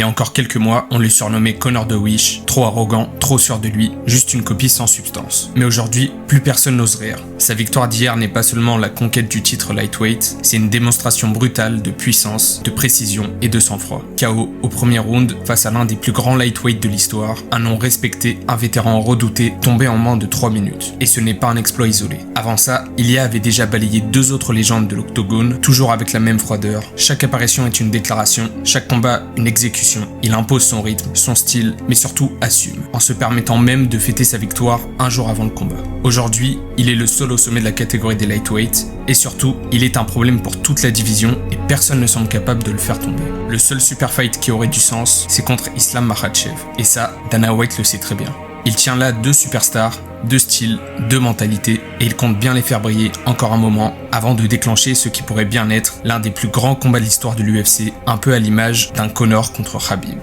Il y a encore quelques mois, on le surnommait Connor the Wish, trop arrogant, trop sûr de lui, juste une copie sans substance. Mais aujourd'hui, plus personne n'ose rire. Sa victoire d'hier n'est pas seulement la conquête du titre lightweight, c'est une démonstration brutale de puissance, de précision et de sang-froid. KO au premier round face à l'un des plus grands lightweights de l'histoire, un nom respecté, un vétéran redouté, tombé en moins de 3 minutes. Et ce n'est pas un exploit isolé. Avant ça, Ilia avait déjà balayé 2 autres légendes de l'octogone, toujours avec la même froideur. Chaque apparition est une déclaration, chaque combat une exécution. Il impose son rythme, son style, mais surtout assume, en se permettant même de fêter sa victoire un jour avant le combat. Aujourd'hui, il est le seul au sommet de la catégorie des lightweights, et surtout, il est un problème pour toute la division et personne ne semble capable de le faire tomber. Le seul super fight qui aurait du sens, c'est contre Islam Makhachev. Et ça, Dana White le sait très bien. Il tient là 2 superstars, 2 styles, 2 mentalités, et il compte bien les faire briller encore un moment avant de déclencher ce qui pourrait bien être l'un des plus grands combats de l'histoire de l'UFC, un peu à l'image d'un Conor contre Khabib.